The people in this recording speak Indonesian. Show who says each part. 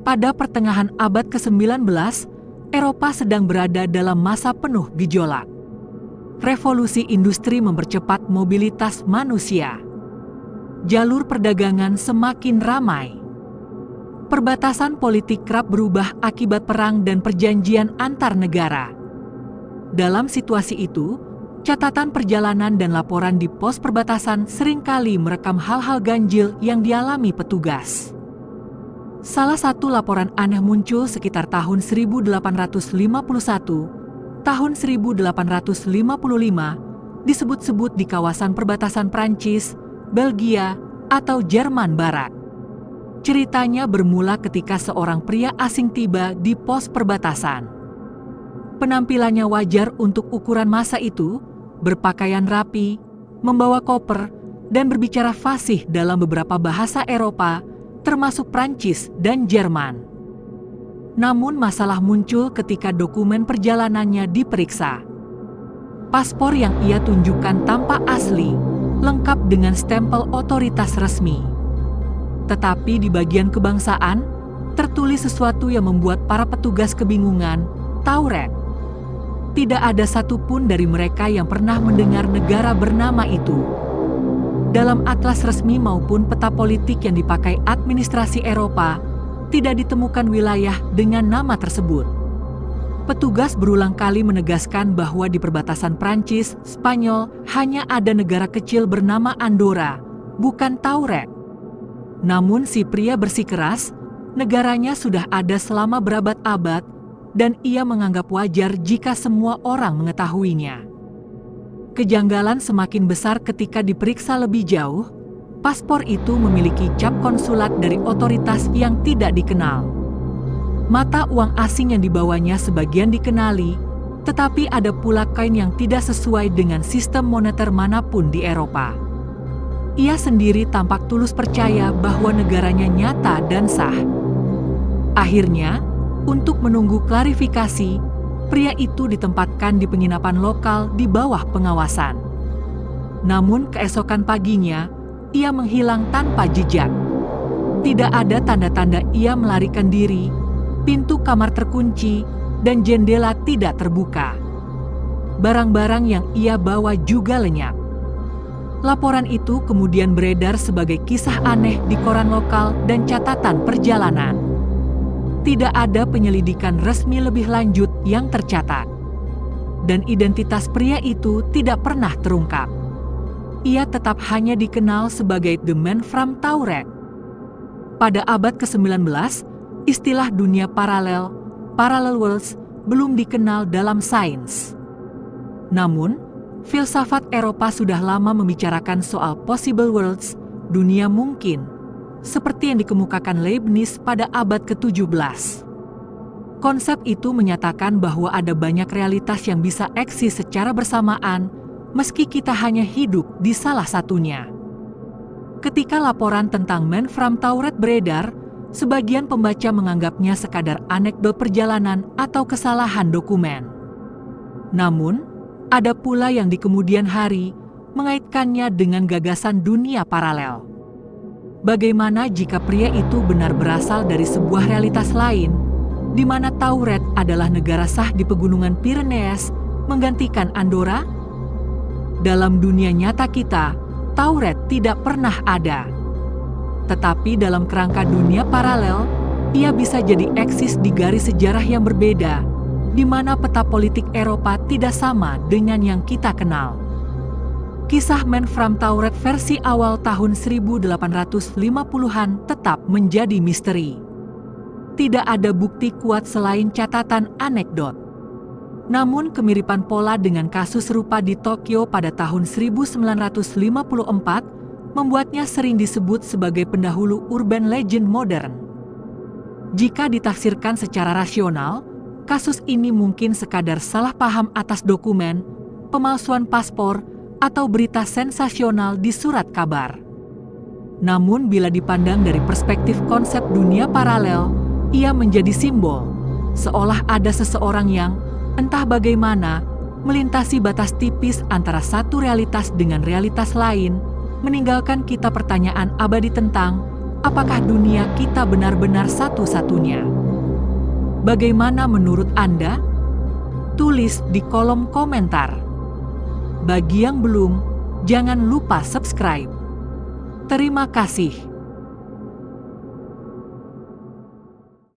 Speaker 1: Pada pertengahan abad ke-19, Eropa sedang berada dalam masa penuh gejolak. Revolusi industri mempercepat mobilitas manusia. Jalur perdagangan semakin ramai. Perbatasan politik kerap berubah akibat perang dan perjanjian antar negara. Dalam situasi itu, catatan perjalanan dan laporan di pos perbatasan seringkali merekam hal-hal ganjil yang dialami petugas. Salah satu laporan aneh muncul sekitar tahun 1851, tahun 1855, disebut-sebut di kawasan perbatasan Prancis, Belgia, atau Jerman Barat. Ceritanya bermula ketika seorang pria asing tiba di pos perbatasan. Penampilannya wajar untuk ukuran masa itu, berpakaian rapi, membawa koper, dan berbicara fasih dalam beberapa bahasa Eropa, termasuk Prancis dan Jerman. Namun masalah muncul ketika dokumen perjalanannya diperiksa. Paspor yang ia tunjukkan tampak asli, lengkap dengan stempel otoritas resmi. Tetapi di bagian kebangsaan, tertulis sesuatu yang membuat para petugas kebingungan, Tauret. Tidak ada satupun dari mereka yang pernah mendengar negara bernama itu. Dalam atlas resmi maupun peta politik yang dipakai administrasi Eropa, tidak ditemukan wilayah dengan nama tersebut. Petugas berulang kali menegaskan bahwa di perbatasan Prancis, Spanyol, hanya ada negara kecil bernama Andorra, bukan Tauret. Namun si pria bersikeras, negaranya sudah ada selama berabad-abad, dan ia menganggap wajar jika semua orang mengetahuinya. Kejanggalan semakin besar ketika diperiksa lebih jauh. Paspor itu memiliki cap konsulat dari otoritas yang tidak dikenal. Mata uang asing yang dibawanya sebagian dikenali, tetapi ada pula koin yang tidak sesuai dengan sistem moneter manapun di Eropa. Ia sendiri tampak tulus percaya bahwa negaranya nyata dan sah. Akhirnya, untuk menunggu klarifikasi, pria itu ditempatkan di penginapan lokal di bawah pengawasan. Namun keesokan paginya, ia menghilang tanpa jejak. Tidak ada tanda-tanda ia melarikan diri, pintu kamar terkunci, dan jendela tidak terbuka. Barang-barang yang ia bawa juga lenyap. Laporan itu kemudian beredar sebagai kisah aneh di koran lokal dan catatan perjalanan. Tidak ada penyelidikan resmi lebih lanjut yang tercatat. Dan identitas pria itu tidak pernah terungkap. Ia tetap hanya dikenal sebagai The Man from Tauret. Pada abad ke-19, istilah dunia paralel, parallel worlds, belum dikenal dalam sains. Namun, filsafat Eropa sudah lama membicarakan soal possible worlds, dunia mungkin, seperti yang dikemukakan Leibniz pada abad ke-17. Konsep itu menyatakan bahwa ada banyak realitas yang bisa eksis secara bersamaan, meski kita hanya hidup di salah satunya. Ketika laporan tentang Man from Tauret beredar, sebagian pembaca menganggapnya sekadar anekdot perjalanan atau kesalahan dokumen. Namun, ada pula yang di kemudian hari mengaitkannya dengan gagasan dunia paralel. Bagaimana jika pria itu benar berasal dari sebuah realitas lain, di mana Tauret adalah negara sah di pegunungan Pyrenees, menggantikan Andorra? Dalam dunia nyata kita, Tauret tidak pernah ada. Tetapi dalam kerangka dunia paralel, ia bisa jadi eksis di garis sejarah yang berbeda, di mana peta politik Eropa tidak sama dengan yang kita kenal. Kisah Man from Tauret versi awal tahun 1850-an tetap menjadi misteri. Tidak ada bukti kuat selain catatan anekdot. Namun kemiripan pola dengan kasus serupa di Tokyo pada tahun 1954 membuatnya sering disebut sebagai pendahulu urban legend modern. Jika ditafsirkan secara rasional, kasus ini mungkin sekadar salah paham atas dokumen, pemalsuan paspor, atau berita sensasional di surat kabar. Namun bila dipandang dari perspektif konsep dunia paralel, ia menjadi simbol, seolah ada seseorang yang, entah bagaimana, melintasi batas tipis antara satu realitas dengan realitas lain, meninggalkan kita pertanyaan abadi tentang apakah dunia kita benar-benar satu-satunya? Bagaimana menurut Anda? Tulis di kolom komentar. Bagi yang belum, jangan lupa subscribe. Terima kasih.